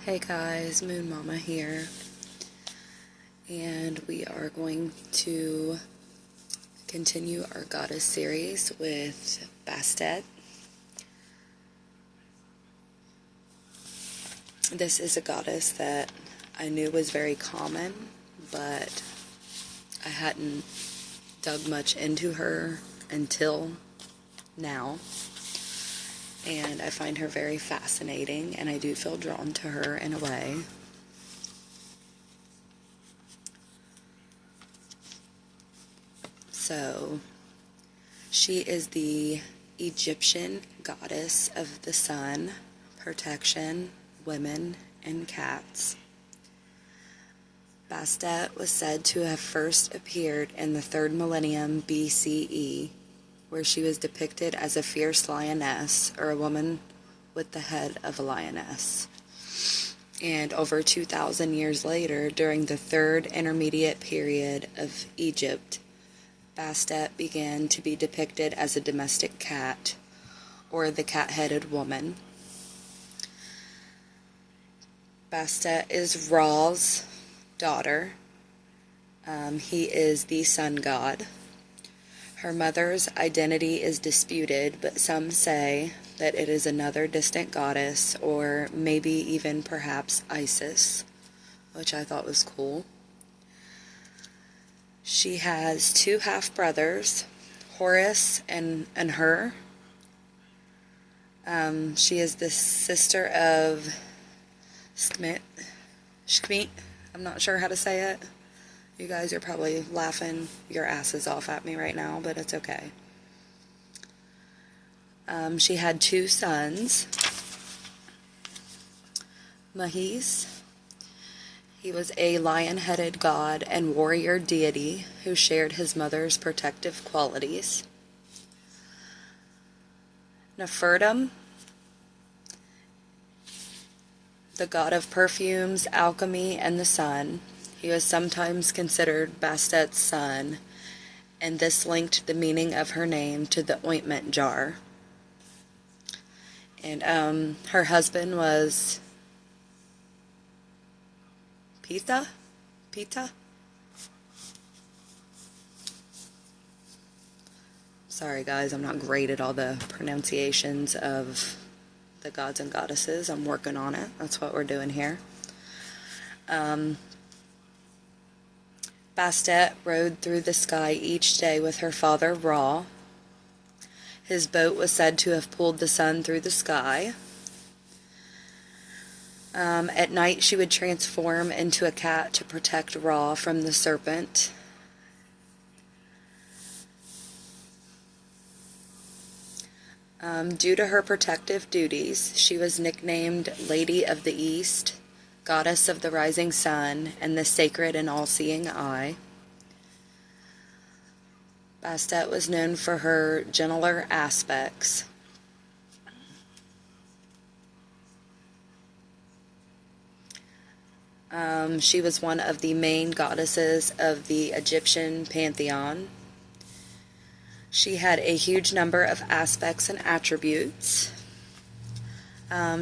Hey guys, Moon Mama here, and we are going to continue our goddess series with Bastet. This is a goddess that I knew was very common, but I hadn't dug much into her until now. And I find her very fascinating, and I do feel drawn to her in a way. So, she is the Egyptian goddess of the sun, protection, women, and cats. Bastet was said to have first appeared in the 3rd millennium BCE, where she was depicted as a fierce lioness, or a woman with the head of a lioness. And over 2,000 years later, during the 3rd intermediate period of Egypt, Bastet began to be depicted as a domestic cat, or the cat-headed woman. Bastet is Ra's daughter. He is the sun god. Her mother's identity is disputed, but some say that it is another distant goddess, or maybe even perhaps Isis, which I thought was cool. She has 2 half-brothers, Horus and Her. She is the sister of Shkmit. I'm not sure how to say it. You guys are probably laughing your asses off at me right now, but it's okay. She had 2 sons. Mahis. He was a lion-headed god and warrior deity who shared his mother's protective qualities. Nefertum, the god of perfumes, alchemy, and the sun. He was sometimes considered Bastet's son, and this linked the meaning of her name to the ointment jar. And her husband was Pita? Sorry guys, I'm not great at all the pronunciations of the gods and goddesses. I'm working on it. That's what we're doing here. Bastet rode through the sky each day with her father Ra. His boat was said to have pulled the sun through the sky. At night she would transform into a cat to protect Ra from the serpent. Due to her protective duties, she was nicknamed Lady of the East, Goddess of the Rising Sun, and the Sacred and All-Seeing Eye. Bastet was known for her gentler aspects. She was one of the main goddesses of the Egyptian pantheon. She had a huge number of aspects and attributes.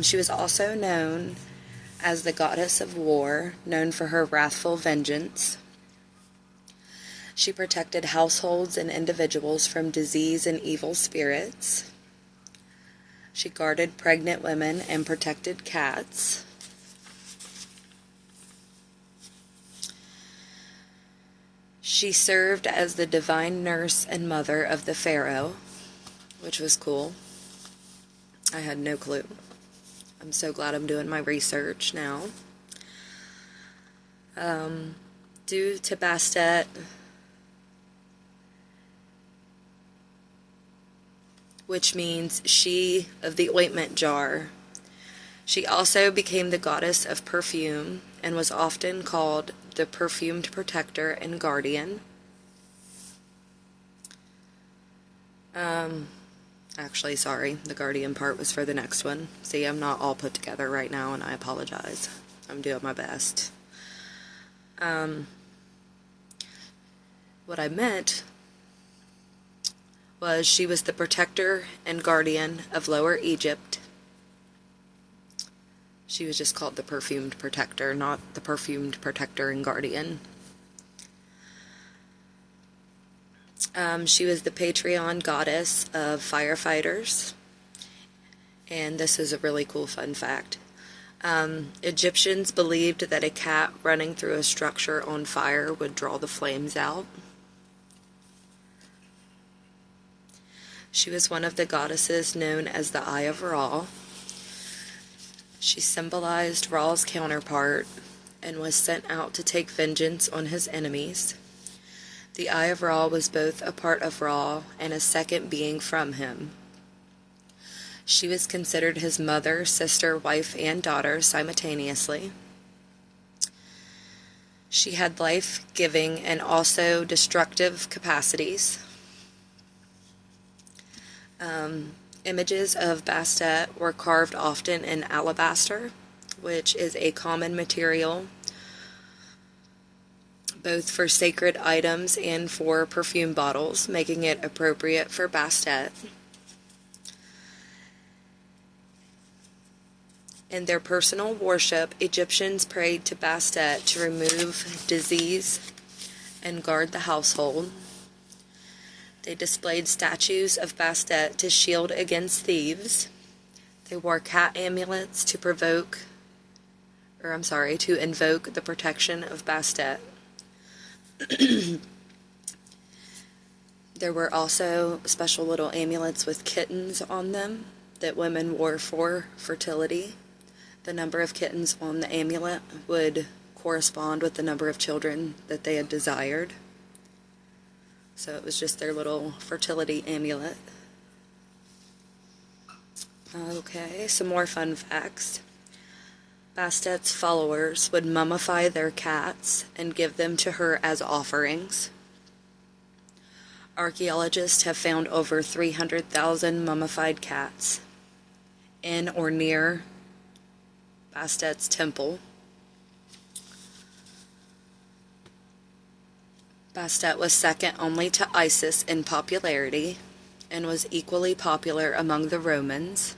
She was also known as the goddess of war, known for her wrathful vengeance. She protected households and individuals from disease and evil spirits. She guarded pregnant women and protected cats. She served as the divine nurse and mother of the pharaoh, which was cool. I had no clue. I'm so glad I'm doing my research now. Due to Bastet, which means she of the ointment jar, she also became the goddess of perfume and was often called the perfumed protector and guardian. Actually, sorry, the guardian part was for the next one. See, I'm not all put together right now, and I apologize. I'm doing my best. What I meant was she was the protector and guardian of Lower Egypt. She was just called the perfumed protector, not the perfumed protector and guardian. She was the Patreon goddess of firefighters. And this is a really cool fun fact. Egyptians believed that a cat running through a structure on fire would draw the flames out. She was one of the goddesses known as the Eye of Ra. She symbolized Ra's counterpart and was sent out to take vengeance on his enemies. The Eye of Ra was both a part of Ra and a second being from him. She was considered his mother, sister, wife, and daughter simultaneously. She had life-giving and also destructive capacities. Images of Bastet were carved often in alabaster, which is a common material both for sacred items and for perfume bottles, making it appropriate for Bastet. In their personal worship, Egyptians prayed to Bastet to remove disease and guard the household. They displayed statues of Bastet to shield against thieves. They wore cat amulets to invoke the protection of Bastet. There were also special little amulets with kittens on them that women wore for fertility. The number of kittens on the amulet would correspond with the number of children that they had desired. So it was just their little fertility amulet. Okay, some more fun facts. Bastet's followers would mummify their cats and give them to her as offerings. Archaeologists have found over 300,000 mummified cats in or near Bastet's temple. Bastet was second only to Isis in popularity and was equally popular among the Romans.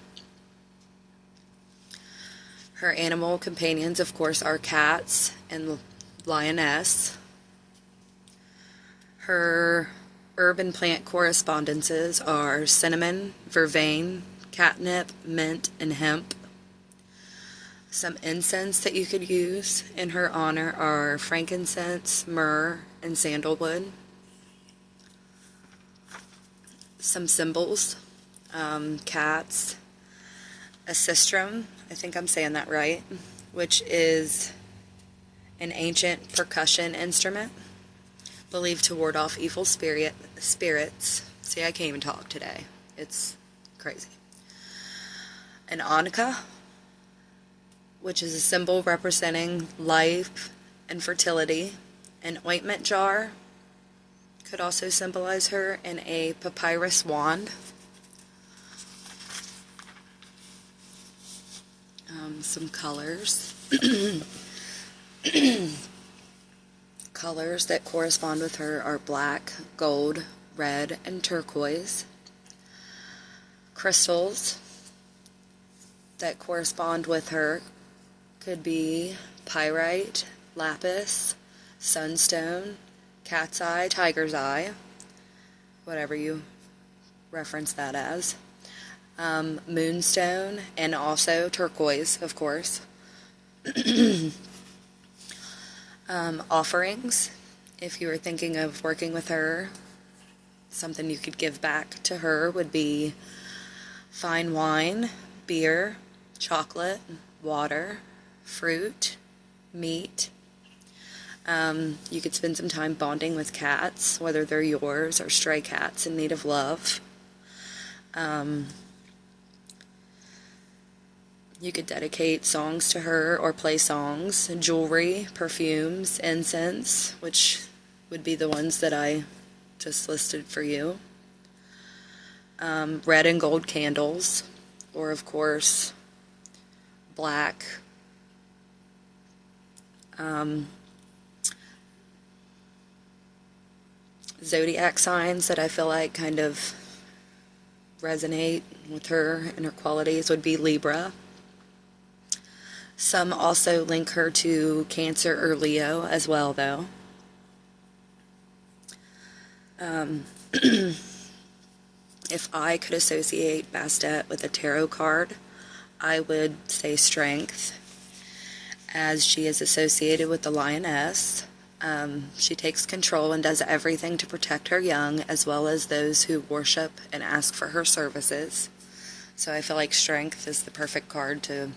Her animal companions, of course, are cats and lioness. Her herb and plant correspondences are cinnamon, vervain, catnip, mint, and hemp. Some incense that you could use in her honor are frankincense, myrrh, and sandalwood. Some symbols, cats, a sistrum, I think I'm saying that right, which is an ancient percussion instrument believed to ward off evil spirits. See, I can't even talk today. It's crazy. An anka, which is a symbol representing life and fertility. An ointment jar could also symbolize her, and a papyrus wand. Some colors. Colors that correspond with her are black, gold, red, and turquoise. Crystals that correspond with her could be pyrite, lapis, sunstone, cat's eye, tiger's eye, whatever you reference that as, moonstone, and also turquoise, of course. Offerings, if you were thinking of working with her, something you could give back to her would be fine wine, beer, chocolate, water, fruit, meat. You could spend some time bonding with cats, whether they're yours or stray cats in need of love. You could dedicate songs to her or play songs, jewelry, perfumes, incense, which would be the ones that I just listed for you. Red and gold candles, or of course, black. Zodiac signs that I feel like kind of resonate with her and her qualities would be Libra, Some also link her to Cancer or Leo as well, though. If I could associate Bastet with a tarot card, I would say Strength, as she is associated with the lioness. She takes control and does everything to protect her young, as well as those who worship and ask for her services. So I feel like Strength is the perfect card to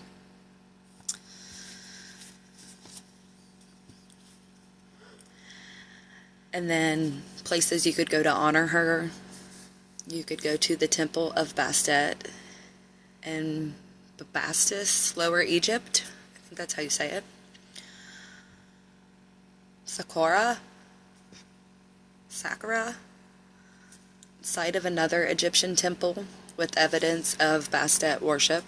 And then places you could go to honor her. You could go to the Temple of Bastet in Bastet, Lower Egypt. I think that's how you say it. Saqqara, site of another Egyptian temple with evidence of Bastet worship.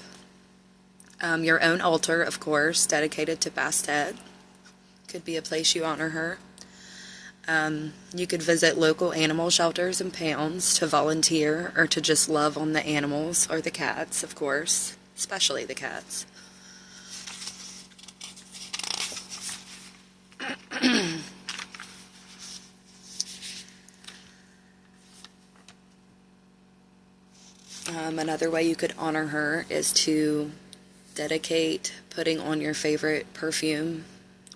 Your own altar, of course, dedicated to Bastet. Could be a place you honor her. You could visit local animal shelters and pounds to volunteer or to just love on the animals or the cats, of course, especially the cats. Another way you could honor her is to dedicate putting on your favorite perfume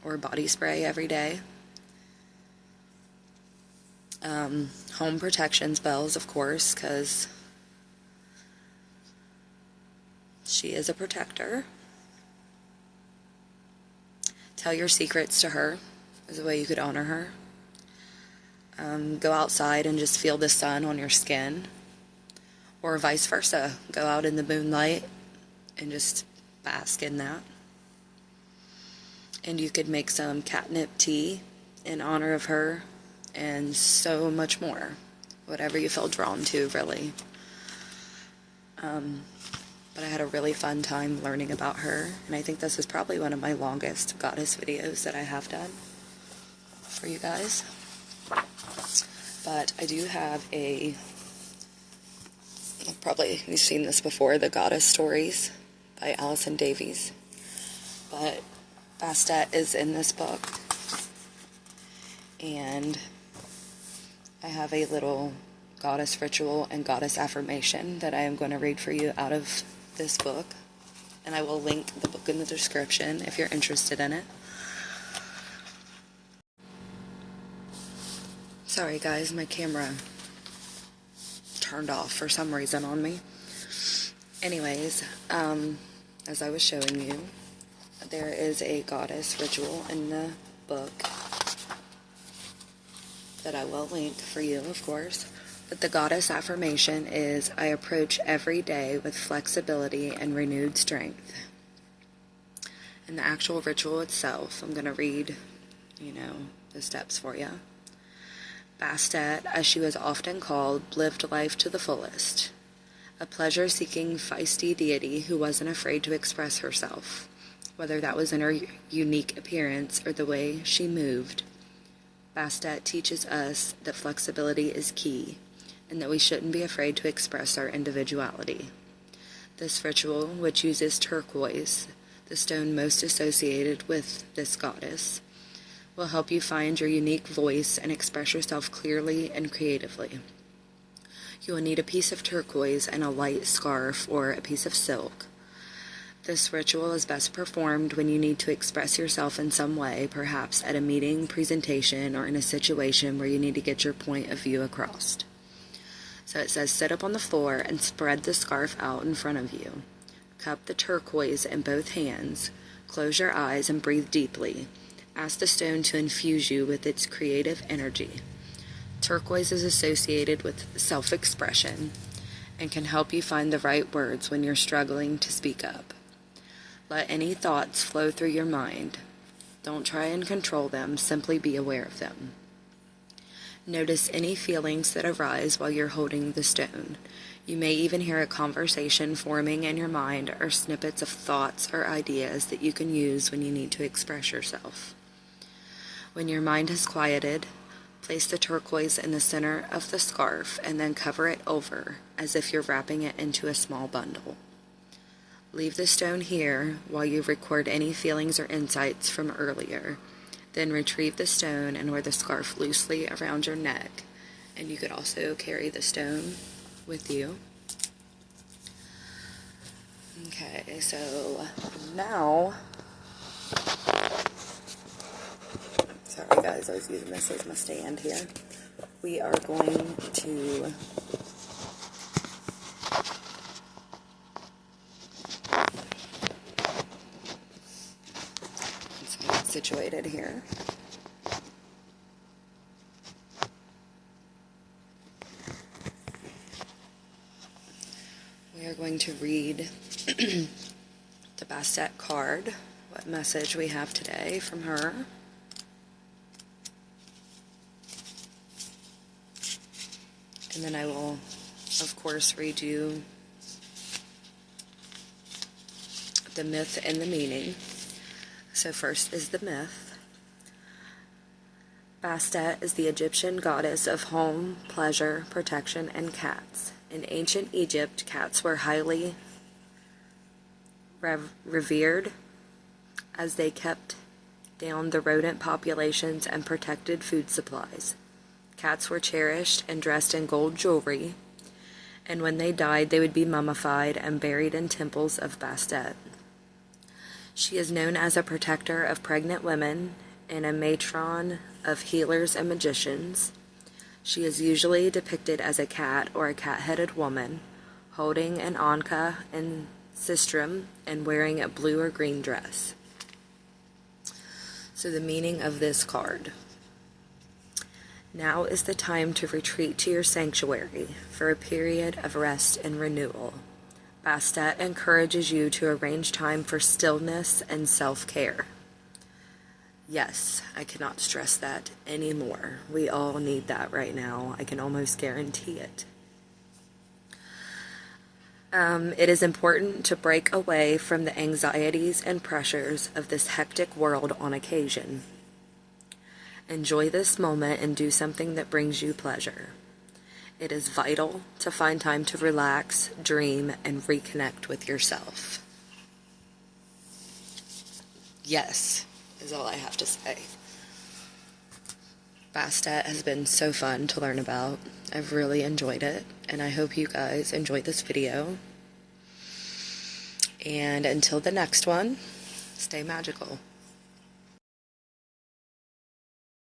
or body spray every day. Home protection spells, of course, because she is a protector. Tell your secrets to her is a way you could honor her. Go outside and just feel the sun on your skin. Or vice versa. Go out in the moonlight and just bask in that. And you could make some catnip tea in honor of her, and so much more. Whatever you feel drawn to, really. But I had a really fun time learning about her, and I think this is probably one of my longest goddess videos that I have done for you guys. But I do have probably you've seen this before, the Goddess Stories by Alison Davies. But Bastet is in this book, and I have a little goddess ritual and goddess affirmation that I am going to read for you out of this book, and I will link the book in the description if you're interested in it. Sorry guys, my camera turned off for some reason on me. Anyways, as I was showing you, there is a goddess ritual in the book that I will link for you, of course. But the goddess affirmation is, I approach every day with flexibility and renewed strength. And the actual ritual itself, I'm going to read, the steps for you. Bastet, as she was often called, lived life to the fullest. A pleasure-seeking, feisty deity who wasn't afraid to express herself, whether that was in her unique appearance or the way she moved. Bastet teaches us that flexibility is key, and that we shouldn't be afraid to express our individuality. This ritual, which uses turquoise, the stone most associated with this goddess, will help you find your unique voice and express yourself clearly and creatively. You will need a piece of turquoise and a light scarf or a piece of silk. This ritual is best performed when you need to express yourself in some way, perhaps at a meeting, presentation, or in a situation where you need to get your point of view across. So it says, sit up on the floor and spread the scarf out in front of you. Cup the turquoise in both hands. Close your eyes and breathe deeply. Ask the stone to infuse you with its creative energy. Turquoise is associated with self-expression and can help you find the right words when you're struggling to speak up. Let any thoughts flow through your mind. Don't try and control them, simply be aware of them. Notice any feelings that arise while you're holding the stone. You may even hear a conversation forming in your mind or snippets of thoughts or ideas that you can use when you need to express yourself. When your mind has quieted, place the turquoise in the center of the scarf and then cover it over as if you're wrapping it into a small bundle. Leave the stone here while you record any feelings or insights from earlier. Then retrieve the stone and wear the scarf loosely around your neck. And you could also carry the stone with you. Okay, so now, sorry guys, I was using this as my stand here. We are going to situated here. We are going to read the Bastet card, what message we have today from her. And then I will, of course, read you the myth and the meaning. So first is the myth. Bastet is the Egyptian goddess of home, pleasure, protection, and cats. In ancient Egypt, cats were highly revered as they kept down the rodent populations and protected food supplies. Cats were cherished and dressed in gold jewelry, and when they died, they would be mummified and buried in temples of Bastet. She is known as a protector of pregnant women and a matron of healers and magicians. She is usually depicted as a cat or a cat-headed woman, holding an anka and sistrum and wearing a blue or green dress. So the meaning of this card. Now is the time to retreat to your sanctuary for a period of rest and renewal. Bastet encourages you to arrange time for stillness and self-care. Yes, I cannot stress that anymore. We all need that right now. I can almost guarantee it. It is important to break away from the anxieties and pressures of this hectic world on occasion. Enjoy this moment and do something that brings you pleasure. It is vital to find time to relax, dream, and reconnect with yourself. Yes, is all I have to say. Bastet has been so fun to learn about. I've really enjoyed it, and I hope you guys enjoyed this video. And until the next one, stay magical.